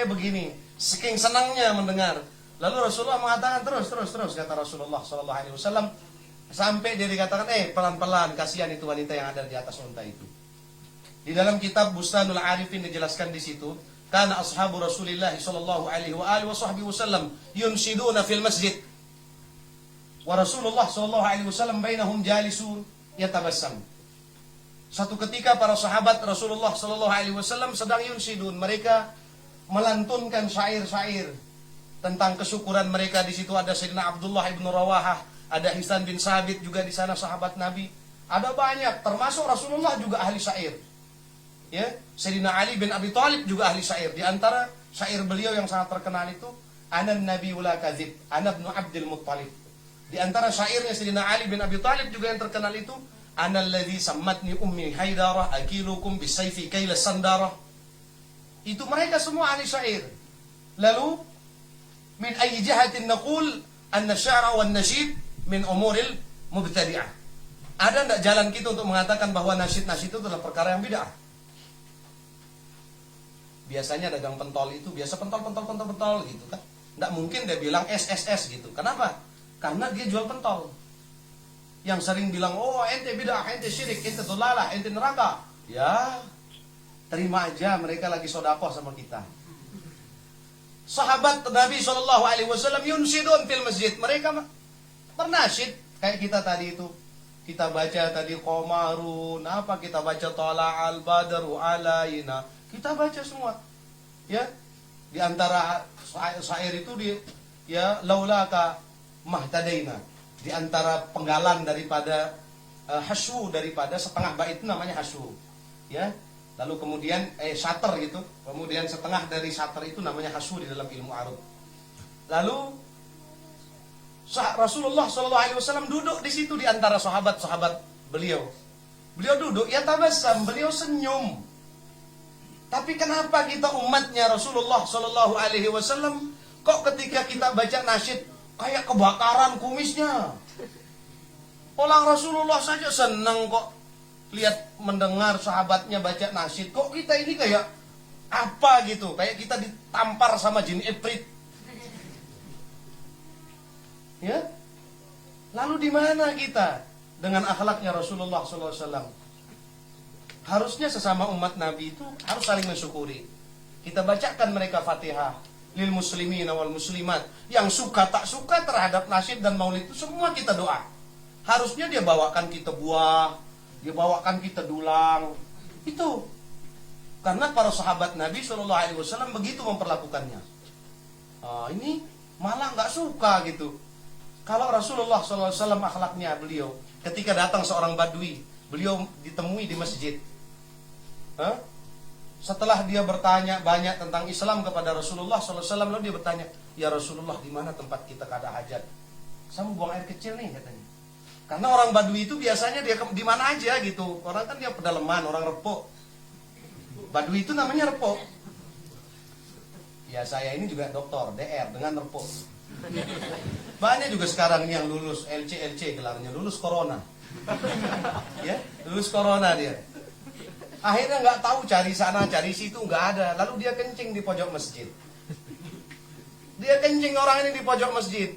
sampai begini, saking senangnya mendengar. Lalu Rasulullah mengatakan terus kata Rasulullah sallallahu alaihi wasallam, sampai dia dikatakan pelan-pelan, kasihan itu wanita yang ada di atas unta itu. Di dalam kitab Bustanul Arifin dijelaskan di situ, karena ashabu Rasulillah sallallahu alaihi wasallam yunshiduna fil masjid. Wa Rasulullah sallallahu alaihi wasallam bainahum jalisun yatabassam. Satu ketika para sahabat Rasulullah sallallahu alaihi wasallam sedang yunshidun, mereka melantunkan syair-syair tentang kesyukuran mereka. Di situ ada Sayyidina Abdullah ibn Rawahah, ada Hisan bin Sabit juga di sana sahabat Nabi. Ada banyak, termasuk Rasulullah juga ahli syair. Ya, Sayyidina Ali bin Abi Thalib juga ahli syair. Di antara syair beliau yang sangat terkenal itu, Anan Nabiyyu la kadzib, Ana ibnu Abdul Muttalib. Di antara syairnya Sayyidina Ali bin Abi Thalib juga yang terkenal itu, Ana alladzi sammatni ummi Haidarah akilukum bisayfi kaila sandarah. Itu mereka semua ahli syair. Lalu min ayyi jihatin naqul anna sya'ra wan nasyid min umuril mubtadi'ah. Ada enggak jalan kita untuk mengatakan bahwa nasyid-nasyid itu adalah perkara yang bid'ah? Biasanya dagang pentol itu biasa pentol gitu kan. Enggak mungkin dia bilang SSS gitu. Kenapa? Karena dia jual pentol. Yang sering bilang, "Oh, ente bid'ah, ente syirik, ente dhalalah, ente neraka." Ya, terima aja, mereka lagi sedekah sama kita. Sahabat Nabi sallallahu alaihi wasallam yunsidun fil masjid. Mereka bernasyid kayak kita tadi itu. Kita baca tadi qamarun, kita baca tala'al badru alaina. Kita baca semua. Ya. Di antara syair itu laulaka mahtadaina. Di antara penggalan daripada hasyu, daripada setengah bait itu namanya hasyu. Ya. Lalu kemudian syater gitu. Kemudian setengah dari syater itu namanya hasyu di dalam ilmu arab. Lalu Rasulullah SAW duduk di situ di antara sahabat-sahabat beliau. Beliau duduk, ya tabassam, beliau senyum. Tapi kenapa kita umatnya Rasulullah SAW kok ketika kita baca nasyid kayak kebakaran kumisnya? Orang Rasulullah saja senang kok lihat mendengar sahabatnya baca nasyid. Kok kita ini kayak apa gitu? Kayak kita ditampar sama jin ifrit. Ya? Lalu di mana kita dengan akhlaknya Rasulullah SAW? Harusnya sesama umat Nabi itu harus saling mensyukuri. Kita bacakan mereka Fatihah lil muslimin wal muslimat. Yang suka tak suka terhadap nasyid dan maulid itu semua kita doa. Harusnya dia bawakan kita buah, dia bawakan kita dulang. Itu karena para sahabat Nabi SAW begitu memperlakukannya. Ini malah nggak suka gitu. Kalau Rasulullah SAW akhlaknya beliau, ketika datang seorang badui, beliau ditemui di masjid. Setelah dia bertanya banyak tentang Islam kepada Rasulullah SAW, lalu dia bertanya, "Ya Rasulullah, di mana tempat kita kada hajat? Saya mau buang air kecil nih," katanya. Karena orang badui itu biasanya dia di mana aja gitu. Orang kan dia pedalaman, orang repok. Badui itu namanya repok. Ya saya ini juga doktor, DR dengan repok. Banyak juga sekarang ini yang lulus LC gelarnya, lulus corona. Ya, lulus corona dia. Akhirnya nggak tahu cari sana cari situ nggak ada. Lalu dia kencing di pojok masjid. Dia kencing orang ini di pojok masjid.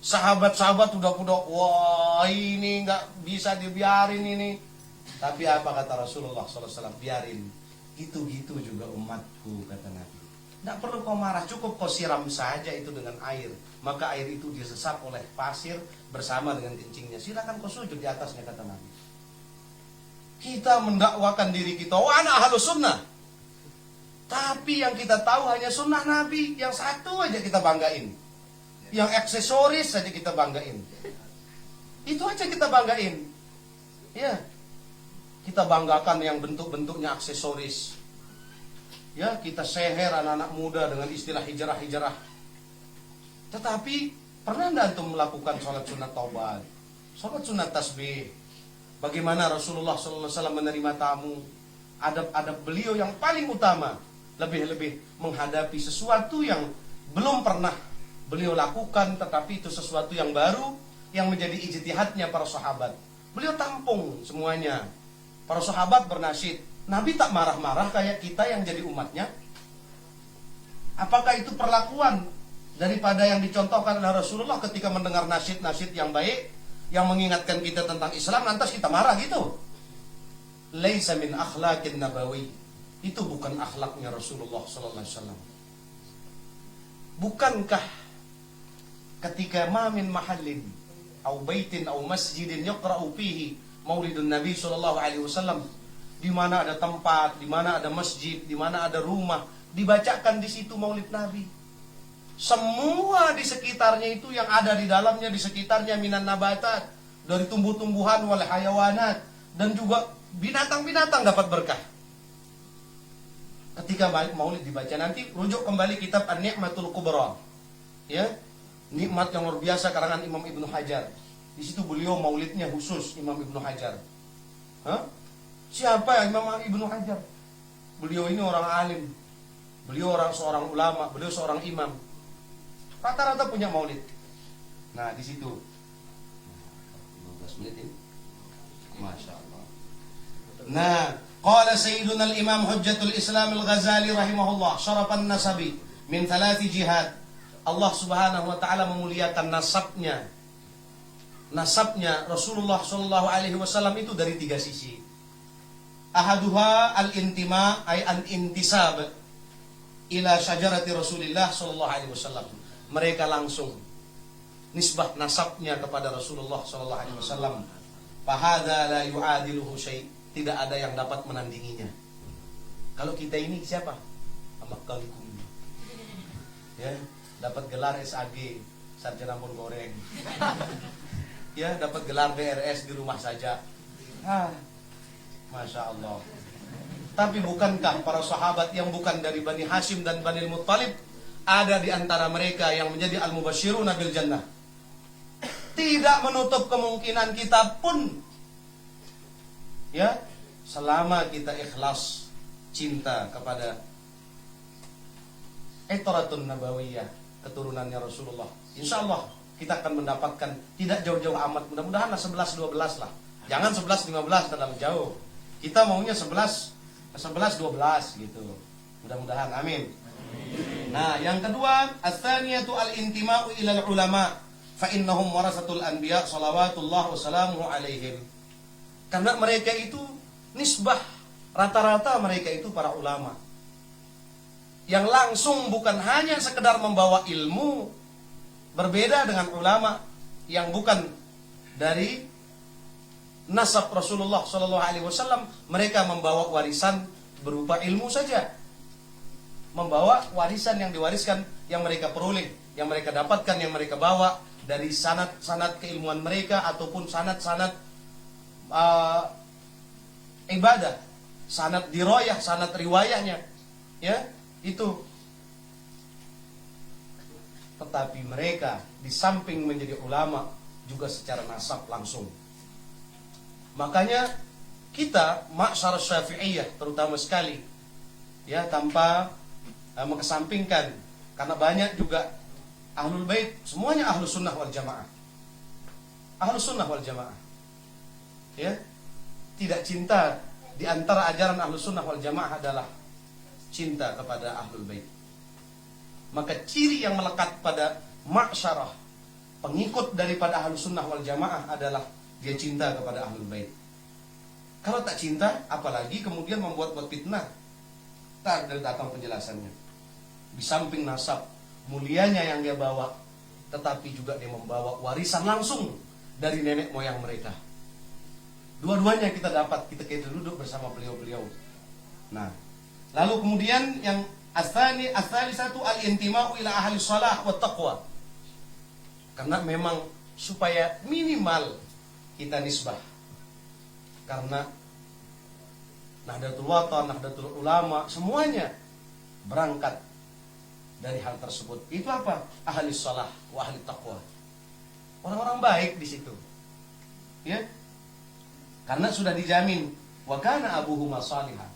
Sahabat-sahabat udah wah ini nggak bisa dibiarin ini. Tapi apa kata Rasulullah SAW? Biarin. Gitu-gitu juga umatku, kata Nabi. Tidak perlu kau marah, cukup kau siram saja itu dengan air. Maka air itu disesap oleh pasir bersama dengan kencingnya. Silakan kau sujud di atasnya, kata Nabi. Kita mendakwakan diri kita, anak ahlus sunnah. Tapi yang kita tahu hanya sunnah Nabi. Yang satu aja kita banggain. Yang aksesoris saja kita banggain. Itu aja kita banggain. Ya. Kita banggakan yang bentuk-bentuknya aksesoris. Ya, kita seher anak-anak muda dengan istilah hijrah-hijrah. Tetapi pernah enggak antum melakukan sholat sunat taubat, sholat sunat tasbih? Bagaimana Rasulullah SAW menerima tamu? Adab-adab beliau yang paling utama, lebih-lebih menghadapi sesuatu yang belum pernah beliau lakukan, tetapi itu sesuatu yang baru yang menjadi ijtihadnya para sahabat. Beliau tampung semuanya. Para sahabat bernasyid. Nabi tak marah-marah kayak kita yang jadi umatnya. Apakah itu perlakuan daripada yang dicontohkan oleh Rasulullah ketika mendengar nasyid-nasyid yang baik, yang mengingatkan kita tentang Islam, lantas kita marah gitu? Laisa min akhlaqin nabawi. Itu bukan akhlaknya Rasulullah sallallahu alaihi wasallam. Bukankah ketika ma min mahallin au baitin au masjidin yaqra'u fihi maulidun Nabi sallallahu alaihi wasallam, di mana ada tempat, di mana ada masjid, di mana ada rumah, dibacakan di situ maulid Nabi. Semua di sekitarnya itu yang ada di dalamnya, di sekitarnya minan nabatat, dari tumbuh-tumbuhan wal hayawanat, dan juga binatang-binatang dapat berkah. Ketika maulid dibaca, nanti rujuk kembali kitab An-Ni'matul Kubra, ya, nikmat yang luar biasa karangan Imam Ibnu Hajar. Di situ beliau maulidnya khusus Imam Ibnu Hajar. Hah? Siapa yang Imam Ibnu Hajar? Beliau ini orang alim, beliau seorang ulama, beliau seorang imam. Rata-rata punya maulid. Nah, di situ 15 menit ini. Masya Allah. Nah, qala Sayyiduna al-Imam Hujjatul Islam al-Ghazali rahimahullah, syarafan nasabi min 3 jihad. Allah Subhanahu wa taala memuliakan nasabnya. Nasabnya Rasulullah sallallahu alaihi wasallam itu dari 3 sisi. Ahaduha al-intima ay an-intisab ila syajarati Rasulillah sallallahu alaihi wasallam. Mereka langsung nisbah nasabnya kepada Rasulullah sallallahu alaihi wasallam. Fahadza la yu'adiluhu syai'. Tidak ada yang dapat menandinginya. Kalau kita ini siapa? Amak kangkung. Ya, dapat gelar SAG, sarjana pun goreng. Ya, dapat gelar DRS di rumah saja. Masya Allah. Tapi bukankah para sahabat yang bukan dari Bani Hashim dan Bani Muttalib ada di antara mereka yang menjadi al-mubasyiruna bil jannah? Tidak menutup kemungkinan kita pun, ya, selama kita ikhlas cinta kepada Ithratun Nabawiyah, keturunannya Rasulullah, insya Allah kita akan mendapatkan tidak jauh-jauh amat, mudah-mudahan 11-12 lah. Jangan 11-15 terlalu jauh. Kita maunya 11-12 gitu. Mudah-mudahan, amin. Nah, yang kedua, ats-tsaniyatu al-intima'u ilal ulama fa innahum warasatul anbiya shalawatullah wassalamuhu alaihim. Karena mereka itu nisbah, rata-rata mereka itu para ulama yang langsung bukan hanya sekedar membawa ilmu, berbeda dengan ulama yang bukan dari nasab Rasulullah sallallahu alaihi wasallam. Mereka membawa warisan berupa ilmu saja, membawa warisan yang diwariskan, yang mereka peroleh, yang mereka dapatkan, yang mereka bawa dari sanad-sanad keilmuan mereka ataupun sanad-sanad ibadah, sanad dirayah, sanad riwayahnya, ya, itu. Tetapi mereka di samping menjadi ulama juga secara nasab langsung. Makanya kita ma'syar Syafi'iyah terutama sekali, ya, tanpa mengesampingkan, karena banyak juga ahlul bait, semuanya ahlus sunnah wal jamaah. Ahlus sunnah wal jamaah, ya, tidak cinta. Di antara ajaran ahlus sunnah wal jamaah adalah cinta kepada ahlul bait. Maka ciri yang melekat pada ma'syarah, pengikut daripada ahlus sunnah wal jamaah, adalah dia cinta kepada ahlul bait. Kalau tak cinta, apalagi kemudian membuat-buat fitnah. Tak ada datang penjelasannya. Di samping nasab mulianya yang dia bawa, tetapi juga dia membawa warisan langsung dari nenek moyang mereka. Dua-duanya kita dapat, kita duduk bersama beliau-beliau. Nah, lalu kemudian yang ats-tsalisatu al-intima'u ila ahli shalah wa taqwa. Karena memang supaya minimal kita nisbah. Karena Nahdlatul Watan, Nahdlatul Ulama, semuanya berangkat dari hal tersebut. Itu apa? Ahli shalah wa ahli taqwa. Orang-orang baik di situ. Ya? Karena sudah dijamin wa kana abuhuma salihah.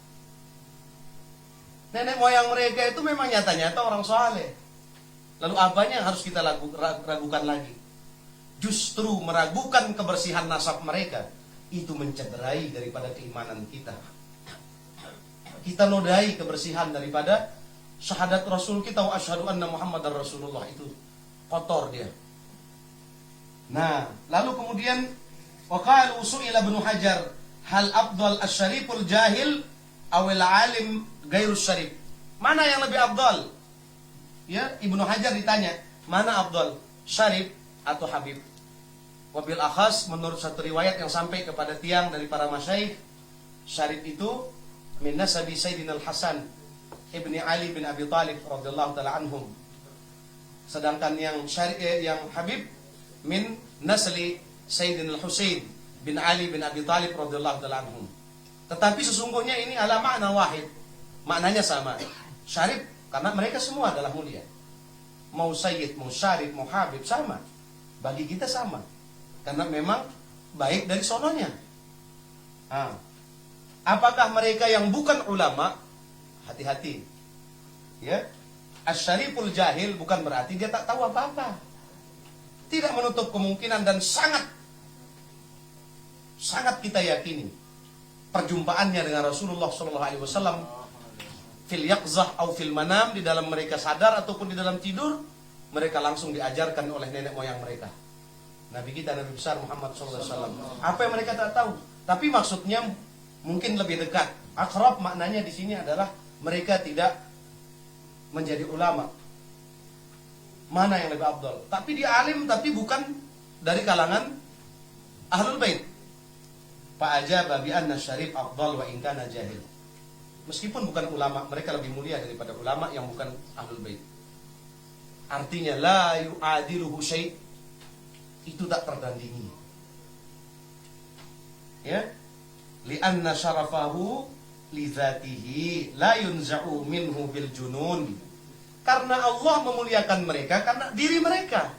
Nenek moyang mereka itu memang nyata-nyata orang saleh. Lalu apanya yang harus kita ragukan lagi? Justru meragukan kebersihan nasab mereka itu mencederai daripada keimanan kita. Kita nodai kebersihan daripada syahadat Rasul kita, wa asyhadu anna Muhammadar Rasulullah, itu kotor dia. Nah, lalu kemudian waqalu su'ila Ibnu Hajar, hal afdal asy-syariful jahil awil alim gairus syarif? Mana yang lebih afdal? Ya, Ibnu Hajar ditanya, mana afdal, syarif atau habib? Wabil akhas, menurut satu riwayat yang sampai kepada tiang dari para masyaikh, syarif itu min nasabi Sayyidina Al-Hasan ibni Ali bin Abi Thalib radhiyallahu taala anhum. Sedangkan yang habib min nasli Sayyidina Al-Husain bin Ali bin Abi Thalib radhiyallahu taala anhum. Tetapi sesungguhnya ini ala makna wahid. Maknanya sama. Syarif karena mereka semua adalah mulia. Mau sayyid, mau syarif, mau habib sama. Bagi kita sama. Karena memang baik dari sononya. Apakah mereka yang bukan ulama? Hati-hati. Ya. Asy-syariful jahil bukan berarti dia tak tahu apa-apa. Tidak menutup kemungkinan dan sangat kita yakini perjumpaannya dengan Rasulullah SAW fil yaqzah atau fil manam, di dalam mereka sadar ataupun di dalam tidur, mereka langsung diajarkan oleh nenek moyang mereka. Nabi kita, Nabi besar Muhammad SAW. Apa yang mereka tak tahu? Tapi maksudnya mungkin lebih dekat. Akrab maknanya di sini adalah mereka tidak menjadi ulama. Mana yang lebih afdal? Tapi dia alim, tapi bukan dari kalangan ahlul bait. Fa'ajaba bi anna syarif afdal wa in kana jahil. Meskipun bukan ulama, mereka lebih mulia daripada ulama yang bukan ahlul bait. Artinya la yu'adiluhu syai', itu tak tertandingi. Ya. Li'anna syarafahu li dzatihi la yunza'u minhu bil junun. Karena Allah memuliakan mereka karena diri mereka.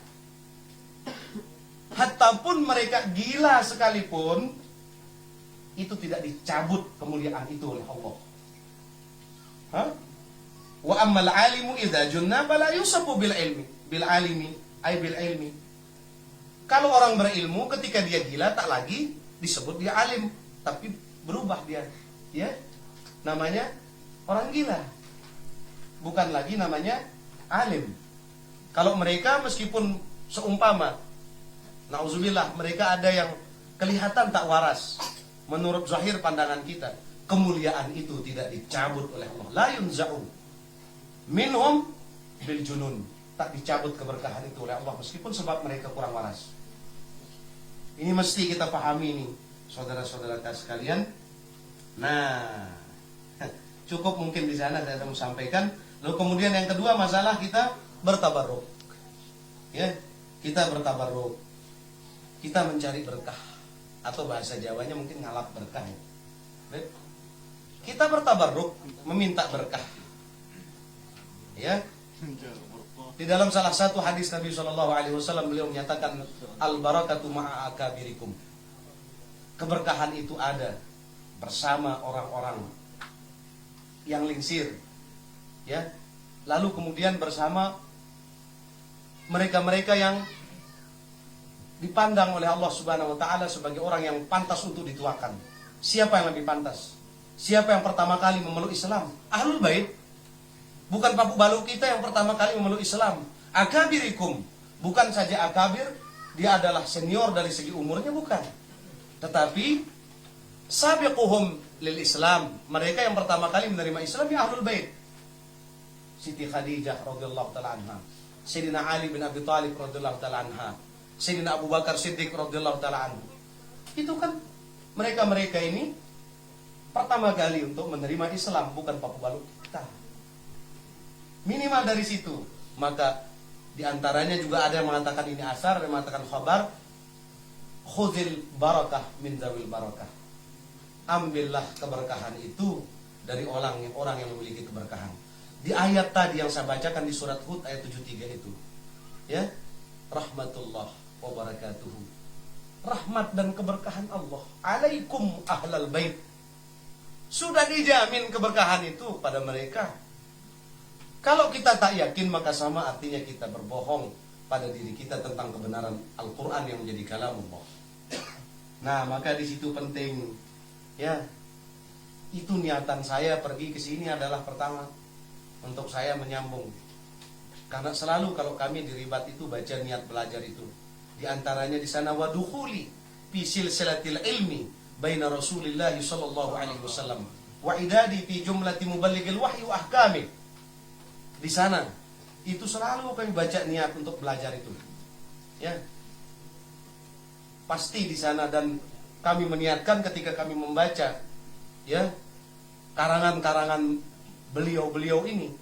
Hatta pun mereka gila sekalipun, itu tidak dicabut kemuliaan itu oleh Allah. Wa ammal alimu idza junna fala yusabu bil ilmi, bil alimi ay bil ilmi. Kalau orang berilmu ketika dia gila tak lagi disebut dia alim, tapi berubah dia, ya. Namanya orang gila. Bukan lagi namanya alim. Kalau mereka meskipun seumpama, nauzubillah, mereka ada yang kelihatan tak waras menurut zahir pandangan kita, kemuliaan itu tidak dicabut oleh Allah. La yunza'u minhum bil junun, tak dicabut keberkahan itu oleh Allah meskipun sebab mereka kurang waras. Ini mesti kita pahami nih, saudara-saudara sekalian. Nah, cukup mungkin di sana saya mau sampaikan. Lalu kemudian yang kedua, masalah kita bertabarruk. Ya, kita bertabarruk. Kita mencari berkah, atau bahasa Jawanya mungkin ngalap berkah. Ya. Kita bertabarruk, meminta berkah. Ya. Di dalam salah satu hadis Nabi SAW, beliau menyatakan al-barakatu ma'a akabirikum. Keberkahan itu ada bersama orang-orang yang lingsir, ya. Lalu kemudian bersama mereka-mereka yang dipandang oleh Allah Subhanahu wa taala sebagai orang yang pantas untuk dituakan. Siapa yang lebih pantas? Siapa yang pertama kali memeluk Islam? Ahlul Bait. Bukan papu balu kita yang pertama kali memeluk Islam. Akabirikum, bukan saja akabir, dia adalah senior dari segi umurnya, bukan. Tetapi sabiquhum lil Islam, mereka yang pertama kali menerima Islam ya Ahlul Bait. Siti Khadijah radhiyallahu taala anha, Sayyidina Ali bin Abi Thalib radhiyallahu taala anha, Sayyidina Abu Bakar Siddiq radhiyallahu taala anhu. Itu kan mereka-mereka ini pertama kali untuk menerima Islam, bukan papu balu kita. Minimal dari situ. Maka diantaranya juga ada yang mengatakan ini asar, ada yang mengatakan khabar. Khuzil barakah min zawil barakah. Ambillah keberkahan itu dari orang yang memiliki keberkahan. Di ayat tadi yang saya bacakan di surat Hud ayat 73 itu, ya, rahmatullah wa barakatuhu, rahmat dan keberkahan Allah alaikum ahlal bait. Sudah dijamin keberkahan itu pada mereka. Kalau kita tak yakin, maka sama artinya kita berbohong pada diri kita tentang kebenaran Al-Quran yang menjadi kalamullah. Nah, maka di situ penting, ya. Itu niatan saya pergi ke sini adalah pertama, untuk saya menyambung. Karena selalu kalau kami di Ribat itu baca niat belajar itu. Di antaranya di sana wadukhuli fi silsilatil ilmi baina Rasulillah sallallahu alaihi wasallam wa idadi fi jumlati muballighil wahyi wa ahkami. Di sana itu selalu kami baca niat untuk belajar itu. Ya. Pasti di sana, dan kami meniatkan ketika kami membaca ya karangan-karangan beliau-beliau ini